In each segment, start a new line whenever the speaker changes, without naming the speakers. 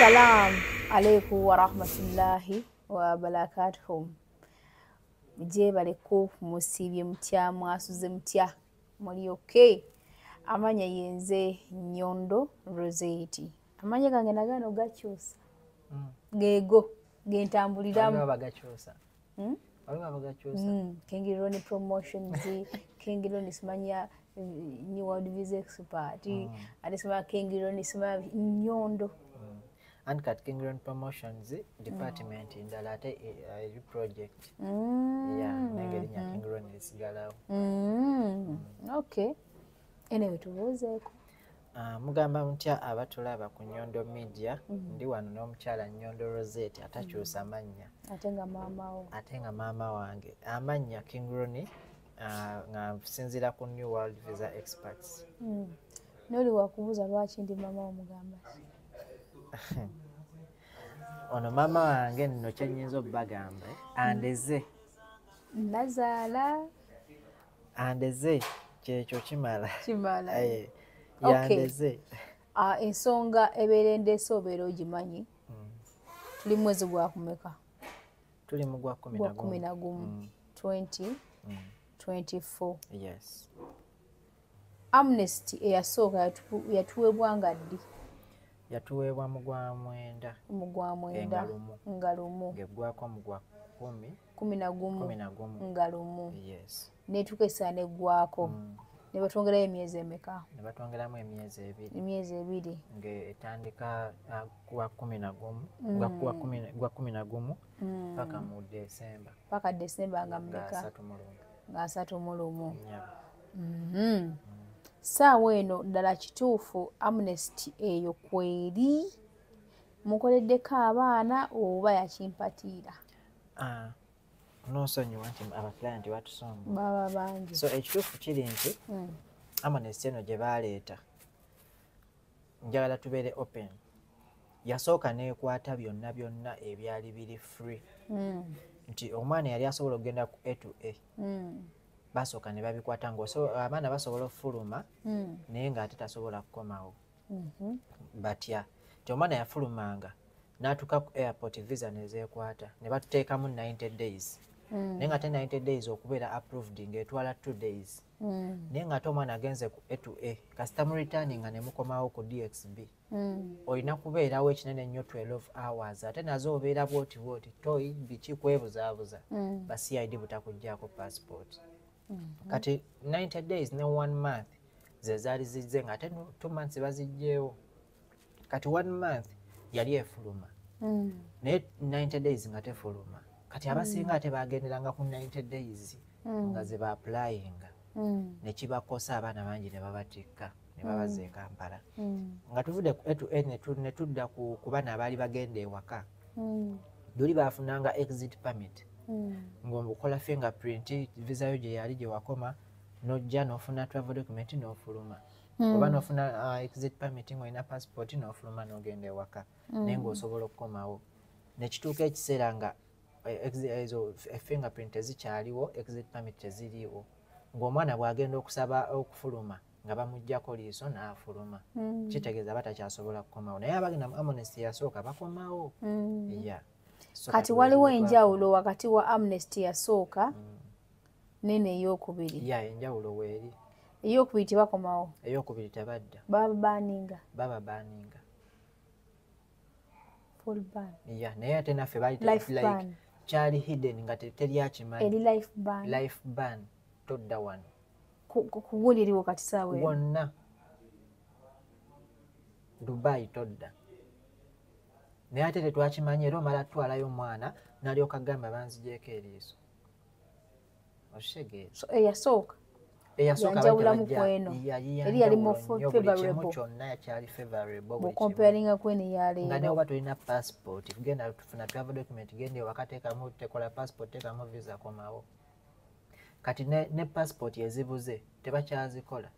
Assalamu alaikum wa rahmatullahi wa barakatuh. Mje baleko musibye mutya mwasuze mutya muli okay. Amanya yenze Nyondo Rosette. Amanya gange nagano gakyusa. Gego gentambuliramu
abagakyusa. Abagakyusa.
Kengironi promotions, kengironi simanya New World Visa Expert. Adisema kengironi sima Nyondo.
And kat Kingron Promotions department indala ate project. Yeah, nengeri nya Kingron isigalawo.
Okay. Anyway tubuzeeko.
Mugamba mutya abatulaba ku Nyondo Media ndi wano n'omukyala Nyondo Rosette atakyusa amannya. Ate nga maama wange amannya Kingron nga nsinzira ku New World Visa Experts.
Noli wakubuza lwaki ndi maama omugamba.
Ono mama wange nno kyenyinza obbagamba andeze
nazaala
andeze kyekyo kimala
yandeze. Ensonga ebeerendese obeera ogimanyi. Tuli mwezi gwa kumeka?
Tuli mu gwa 11
2024.
Yes.
Amnesty eyasooka yatuweebwa nga ddi?
Yatuweebwa mu gwa mwenda
nga lumu
ng'eggwako mu gwa
11 nga lumu.
Yes.
Neetuuka neggwako ne batwongerayo emyezi emeka?
Ne batwongeramu emyezi
ebiri
ng'etandika gwa 11 paka mu Desemba.
Paka Desemba nga mmeka? Nga 31. Saawa eno ddala kituufu Amnesty eyo kweri mukoleddeko abaana oba yakimpatiira?
Nosonyiwa nti abaclient batusonga
baba bangi.
So ekituufu kiri nti Amnesty eno gye baleeta njagala tubeere open. Yasooka neekwata byonna ebyali biri free. Nti omwana yali asobola okugenda ku A to A. Basooka ne babikwata abaana basobola okufuluma naye ng'ate tasobola kukomawo. Batya nti omwana yafulumanga n'atuuka ku airport visa nezeekwata ne batuteekamu 90 days. Naye ng'ate 90 days okubeera approved ng'etwala 2 days. Naye ng'ate omwana agenze ku A to A kasita mu returning nga ne mukomawo ku DXB. Olina kubeerawo ekinene nnyo 12 hours ate nazo obeera bwoti toyi biki kwebuzaabuza ba CID butakuggyako passport. Kati 90 days ne 1 month ze zaali zizze ng'ate 2 months baziggyeewo. Kati 1 month yali efuluma naye 90 days nga tefuluma. Kati abasinga ate bagenderanga ku 90 days nga ze ba-applyinga ne kibakosa abaana bangi ne babatikka ne babaza e Kampala. Nga tuvudde ku A to A ne tudda ku bana abaali bagenda ewaka. Duli baafunanga exit permit. Ng'okola fingerprint visa yo gye yali gye wakoma n'ojja n'ofuna travel document n'ofuluma. Oba n'ofuna exit permit ng'olina passport n'ofuluma n'ogenda ewaka naye ng'osobola okukomawo. Ne kituuka ekiseera nga ezo fingerprint ezikyaliwo exit permit teziriiwo. Ng'omwana bw'agenda okusaba okufuluma nga bamuggyako liiso n'afuluma. Kitegeeza batakyasobola kukomawo naye abagenda mu Amnesty yasooka bakomawo.
Kati waliwo enjawulo wakati wa Amnesty yasooka nene ey'okubiri?
Enjawulo weeri.
Ey'okubiri tebakomawo?
Ey'okubiri tebadda.
Baba baaninga? Full ban?
Naye ate naffe bali kyali hidden nga teri akimanyi.
Eri life ban?
Life ban todda wano.
Ku gundi eriwo kati saawa eno?
Wonna. Dubai todda. Naye ate tetwakimanyi era omala tutwalayo omwana n'alyoka agamba banzigyeko eriiso. Okitegeera?
So eyasooka? Yanjawulamu ku eno? Eri yali mu favorable?
Kimu kyonna yakyali favorable.
Bw'okomparinga ku eno eyaleero?
Nga neoba tolina passport genda tufuna travel document genda ewaka teekamu tekola passport teekamu visa komawo. Kati ne passport ezibuze tebakyazikola.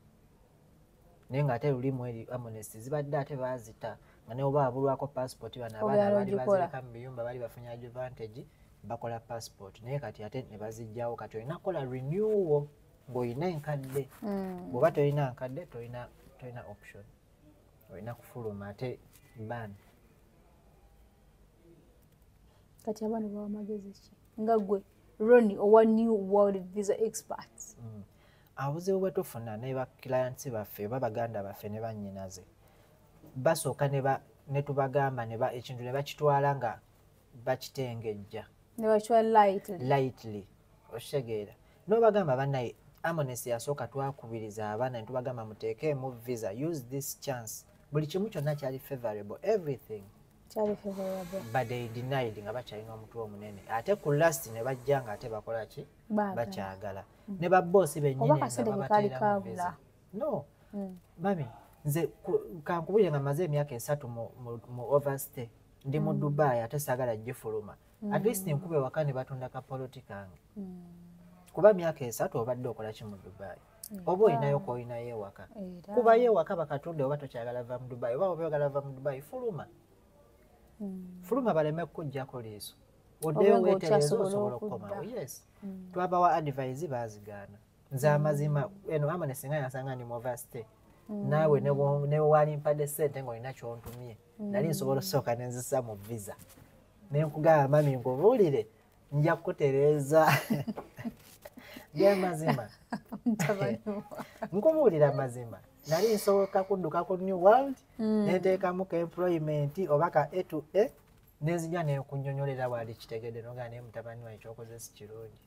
Naye ng'ate lulimu eri Amnesty zibadde ate baazita nga ne oba abulwako passport bano abaana baali bazireka mu biyumba baali bafunye advantage bakola passport naye kati ate ne bazijjawo. Kati olina kukola renewal ng'olina enkadde. Bw'oba tolina nkadde tolina option. Olina kufuluma ate ban.
kati abaana bawa magezi ki nga gwe Ronnie owa New World Visa Experts.
Abuzibu bwe tufuna ne ba clients baffe baganda baffe ne bannyinaze basooka ne tubagamba ekintu ne bakitwala nga bakitengejja
ne bakitwala
lightly oshegeera n'obagamba bannaye Harmonies yasooka twakubiriza abaana ne tubagamba muteekeemu visa use this chance buli kimu kyonna kyali favorable everything
kyali favorable
but they denied nga bakyalina omutwe omunene ate ku last ne bajja nga ate bakola ki bakyagala ne baboosi bennyini nga babateera mu visa no mami nze kankubulire nga maze emyaka 3 mu overstay ndi mu Dubai ate saagala gifuluma at least nkube waka ne batunda ka politikange kuba myaka 3 obadde okola ki mu Dubai oba olinayo koolinayo ewaka kubayo ewaka bakatudde oba tokyagala va mu Dubai oba oyagala va mu Dubai fuluma baleme kukuggyako liiso oddeyo weetereza osobola okukomawo yes twabawa advice baazigaana nze amazima eno ama nesinga yasanga ndi mu overstay naawe ne walimpadde ssente ng'olina kyontumye nali nsobola osooka nenzisa mu visa ne nkugamba mami nkubuulire nja kukutereeza byamazima nkubuulira amazima nali nsoboka kudduka ku New World neteekamu ka employment oba ka A to A nenzija nekunnyonnyolera bwali kitegedde nogaa naye mutabani wa ekyokoze si kirungi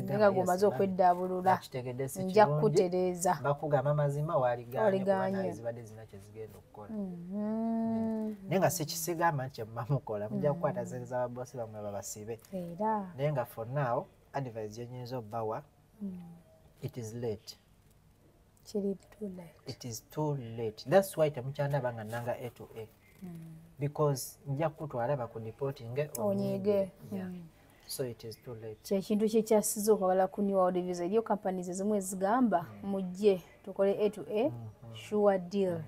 nga gwomaze okweddaabulula nja kukutereeza
bakugamba mazima waliganye zibadde zina kyezigenda okukola naye nga sikisigamba nti kyemmamukola mujja kukwata zente z'ababosi bamwe babasibe naye nga for now advice gyenyinza obbawa it is late. It is too late. That's why temukyandaba nga nanga A to A. Because nja kutwala bakudipotinge
onyege.
So it is too late.
Kyekintu kyekyasiza okwagala ku New World Visa eriyo companies ezimu ezigamba mujje tukole A to A sure deal.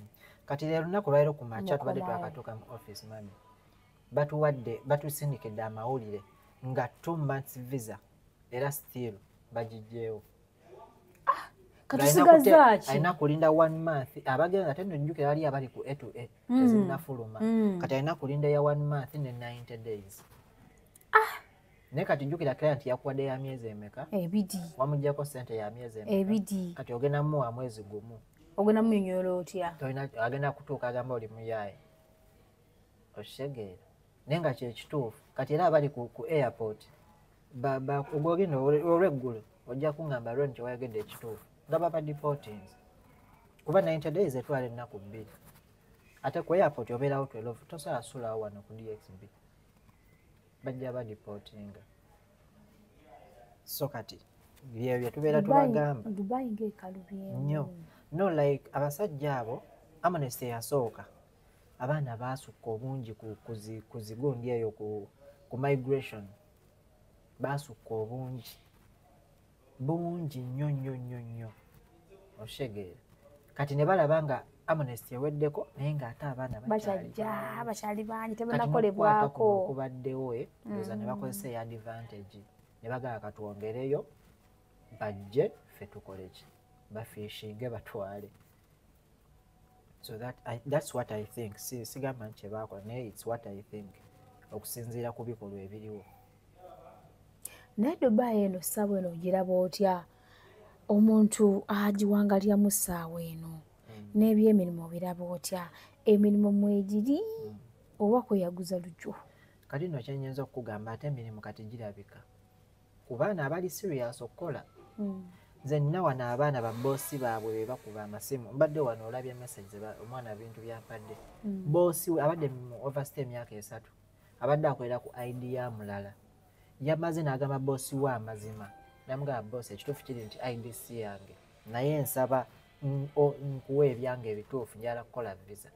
Kati leero lunaku lwaliro ku makya tubadde twakatuuka mu office mami batusindikidde amawulire nga 2 months visa era still bagijjeewo.
Katusigazaaki
alina kulinda 1 month abagenda ate nojjukira wali abali ku A to A ezinnafuluma kati alina kulinda ya 1 month ne 90 days. Naye kati jjukira client yakuwadde ya myezi emeka
ebidi
wamuggyako ssente ya myezi emeka
ebidi
kati ogenda muwa mwezi gumu
ogenda munyonyola otya
agenda kutuuka agamba oli muyaye oshegeera naye nga kyekituufu kati era abali ku airport ogwogenda olweggulo ojja kuŋŋamba lwe nti wayogedde ekituufu nga baba deportings kuba 90 days etwala ennaku 2 ate ku airport obeerawo 12 tosobola sulawo wano ku DXB bajja badeportinga so kati byebyo tubeera tubagamba
Dubai ng'ekalubyemu
nnyo no like abasajja abo Harmonies yasooka abaana baasukka obungi ku zigundi eyo ku migration baasukka bungi nnyo oshegeera kati ne balaba nga Harmonies eweddeko naye ng'ate abaana
bakyali bangi tebannakolebwako
okubaddewo oza ne bakozesa eya advantage ne bagala katwongereyo bajje ffe tukole ki bafiishinge batwale so that's what I think sigamba nti kyebakola naye it's what I think okusinziira ku bikolwa ebiriwo.
Naye Dubai eno ssaawa eno ogiraba otya omuntu agiwangaliramu ssaawa eno n'ebyemirimu biraba otya emirimu mwegiri oba kweyaguza lujjo?
Kati nno kyenyinza okukugamba ate emirimu kati girabika ku baana abali serious okukola. Nze nina wano abaana babboosi baabwe be bakuba amasimu mbadde wano olabye message omwana bintu byampadde boosi abadde mu overstay emyaka 3 abadde akolera ku idea mulala yamaze n'agamba boosi wa amazima namugamba boosi ekituufu kiri nti IDC yange naye nsaba nkuwa ebyange ebituufu njala kukola visa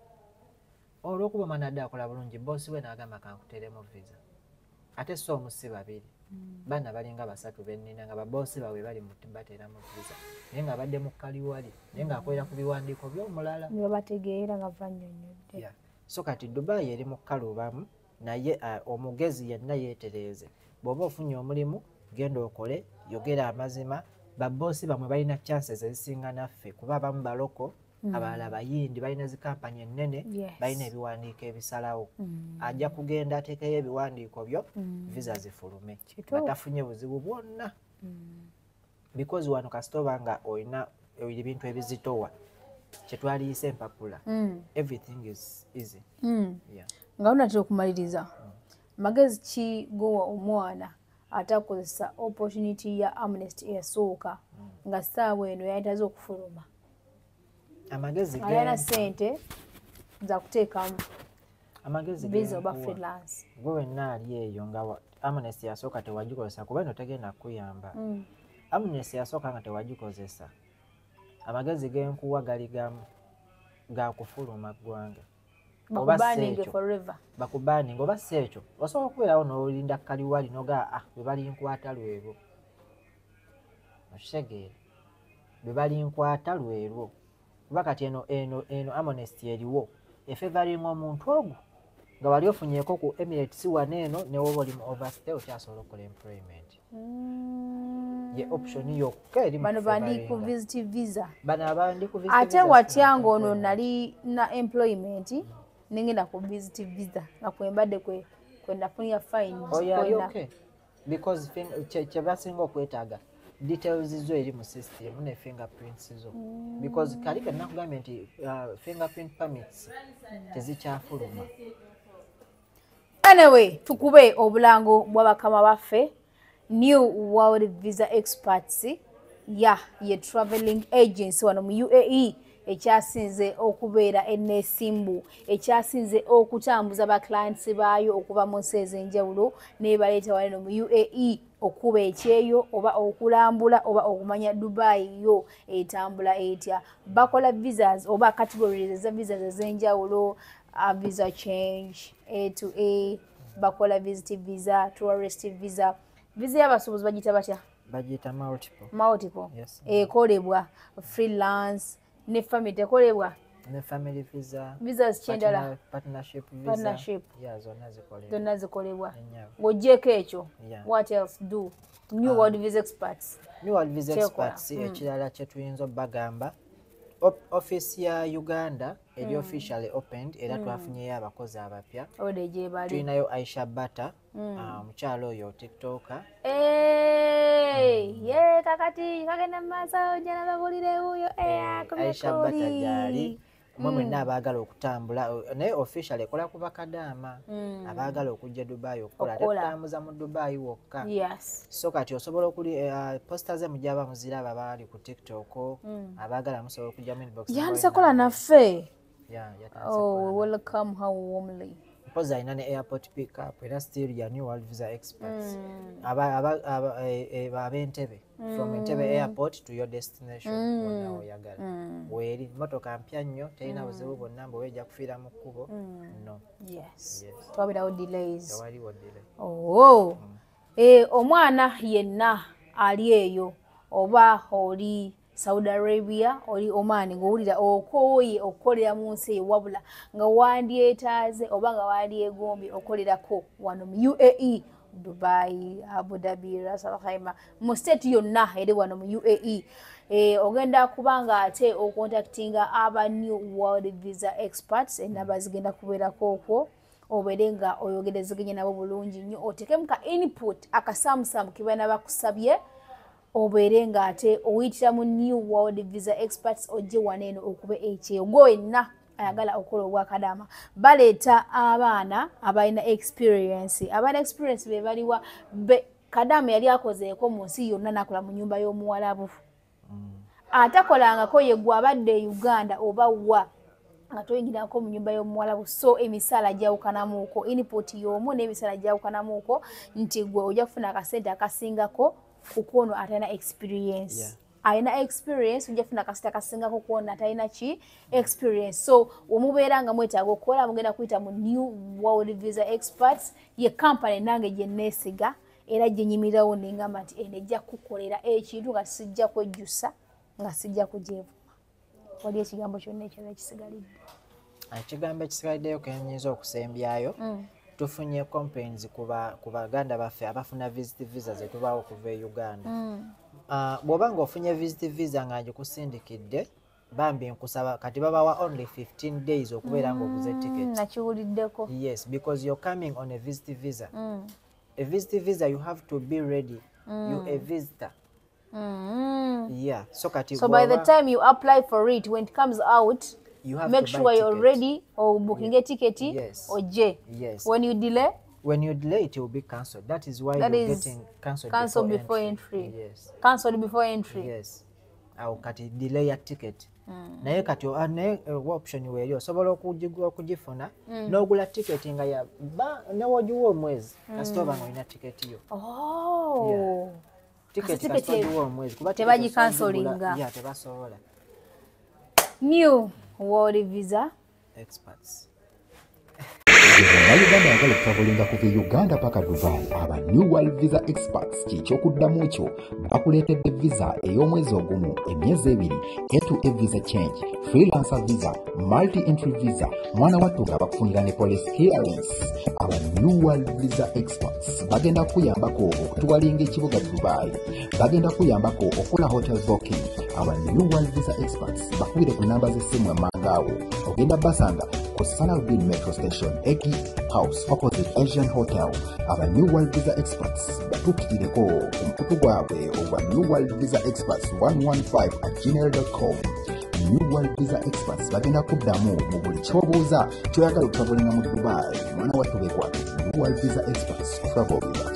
olw'okuba omwana adde akola bulungi boosi we n'agamba kankuteremu visa ate so omusi babiri baana balinga 3 bennina nga baboosi bawe bali bateeramu visa naye nga badde mu kaliwali naye ng'akolera ku biwandiiko by'omulala
bategeera nga vannyonnyodde.
So kati Dubai eri mu kalubamu naye omugezi yenna yeetereeze bw'oba ofunye omulimu genda okole yogera amazima baboosi bamwe balina chances ezisinga naffe kuba abamu baloko abalala bayindi balina zikampani ennene balina ebiwandiiko ebisalawo ajja kugenda ateekayo ebiwandiiko byo visa zifulume nga tafunye buzibu bwonna because wano kasita oba nga olina ebintu ebizitowa kyetwaliyisa empapula everything is easy
nga lunatera okumaliriza magezi ki gowa omwana atakozesa opportunity ya Amnesty eyasooka nga ssaawa eno yayitaze okufuluma
amagezi
alina sente za kuteekamu
amagezi
bizi oba freelance
gwe wenna ali eyo nga Amnesty yasooka tewagikozesa kuba eno tegenda kukuyamba Amnesty yasooka nga tewagikozesa amagezi genkuwa gali gamu ga kufuluma ggwanga bakubaninga oba si ekyo osobola okubeerawo n'olinda kaliwali noga bwe balinkwata lwebwo okitegeera bwe balinkwata lwebwo kuba kati eno Amnesty eriwo efevaringa omuntu ogwo nga wali ofunyeeko ku Emirates wano eno newoba oli mu overstay okyasobola okukola employment ye option yokka eri
bano bandi ku visit visa
bano abandi ku visit
ate watyango ono nali na employment nengenda ku visit visa nga kwembadde kwenafunira fine
okay because kyebasinga okwetaaga details zo eri mu system ne fingerprints zo because kalika nakugambye nti fingerprint permits tezikyafuluma.
Anyway, tukube obulango bw'abakama baffe New World Visa Experts ye traveling agency wano mu UAE ekyasinze okubeera enneesimbu ekyasinze okutambuza ba clients baayo okuva mu nsi ez'enjawulo n'ebaleeta wano mu UAE okuba ekyeyo oba okulambula oba okumanya Dubai yo etambula etya bakola visas oba categories za visas ez'enjawulo visa change A to A bakola visit visa tourist visa y'abasuubuzi bagiyita batya
bagiyita
multiple
yes.
Ekolebwa freelance ne family tekolebwa
ne family visa
visas kyendala
partnership
zonna zikolebwa ng'oggyeko ekyo what else do New World Visa Experts
ekirala kye tuyinza obbagamba office ya Uganda eri officially opened era twafunyeyo abakozi abapya tulinayo Aisha Bata omukyalo oyo tiktoker
kakati kagenda maaso jana babulire huyo
Aisha Bata gyali mwenna abaagala okutambula naye officially ekola ku bakadaama abaagala okujja Dubai okukola tetambuza mu Dubai wokka so kati osobola okuli posta ze mujaba muziraba bali ku TikTok abaagala musobola okujja mu inbox
yanse kola naffe
yatanse
welcome how warmly
poza ina ne airport pick up era still ya New World Visa Experts ab'Entebbe from Entebbe airport to your destination wonna oyagala weri motoka mpya nnyo terina buzibu bwonna mbu wejja kufiira mu kkubo no
twabirawo delays
tewaliwo delay
omwana yenna ali eyo oba oli Saudi Arabia oli Oman ng'owulira okooye okukolera mu nsi eyo wabula nga wandyetaaze oba nga wandyegombye okukolerako wano mu UAE Dubai Abu Dhabi Ras Al Khaimah mu state yonna eri wano mu UAE ogenda kubanga ate okontaktinga aba New World Visa Experts enamba zigenda kubeerako okwo obeere nga oyogerezeganya nabo bulungi nnyo otekemu ka input akasamusamu ke baana bakusabye obeere nga ate oyitira mu New World Visa Experts ojje waneeno okuba ekyeyo gwenna ayagala okukola obwakadaama baleeta abaana abalina experience be baliwa kadaama yali akozeeko mu nsi yonna nakola mu nyumba y'omuwalabu atakolangako ye gwe abadde e Uganda oba wa nga toyingirako mu nyumba y'omuwalabu so emisaala gyawukanamuuko input y'omu n'emisaala gyawukanamuuko nti gwe ojja kufuna akasente akasingako kukono atalina experience alina experience ojja kufuna akasente akasingako kukono atalina ki experience so omubeera nga mwetaaga okukola mugenda kuyita mu New World Visa Experts ye company nange gye neesiga era gye nyimirirawo nengamba nti eno ejja kukolera ekintu nga sijja kwejjusa nga sijja kujeevuma wali ekigambo kyonna ekirala ekisigalidde
ekigambo ekisigaliddeyo kenyinza okusembyayo tufunye complaints ku baganda baffe abafuna visit visa zetubaawo okuva e Uganda bw'oba ng'ofunye visit visa nga gikusindikidde bambi nkusaba kati babawa only 15 days okubeera ng'oguze ticket.
Nakiwuliddeko.
Yes, because you're coming on a visit visa. A visit visa, you have to be ready. You're a visitor. Yeah. So
by the time you apply for it, when it comes out,
you have
make
to
sure
buy
you're
ticket.
ready or booking a ticket.
Yes.
Or J.
Yes.
When you delay,
it will be cancelled. That is why you're getting cancelled
before entry.
Yes.
Cancelled before entry.
Yes. Au kati delay ya ticket. Naye kati option weeri osobola okugifuna n'ogula ticket nga ya newogiwa omwezi kasita oba nga olina ticket yo.
Oh.
Ticket kasita ogiwa omwezi kuba
tebagi cancellinga.
Yeah, tebasobola.
New World Visa
Experts.
Uganda yagala travelinga kuva Uganda paka Dubai. Aba New World Visa Experts ky'ekyokuddamu ekyo bakuleetedde visa ey'omwezi ogumu, emyezi ebiri, A2A visa change, freelancer visa, multi-entry visa, mwana wattu nga bakufunira ne police clearance. Aba New World Visa Experts bagenda kuyambako okutuwalinga ekibuga Dubai. Bagenda kuyambako okola hotel booking. Aba New World Visa Experts bakubire ku namba z'essimu amangaawo. Ogenda basanga ku Salaudin Metro Station, Eki House, opposite Asian Hotel. Aba New World Visa Experts batuukirireko ku mukutu gwabwe ogwa New World Visa Experts 115@gmail.com. New World Visa Experts bagenda kuddamu mu buli ky'obuuza ky'oyagala okutabulinga mu Dubai. Mwana wattu beekwate New World Visa Experts travel with us.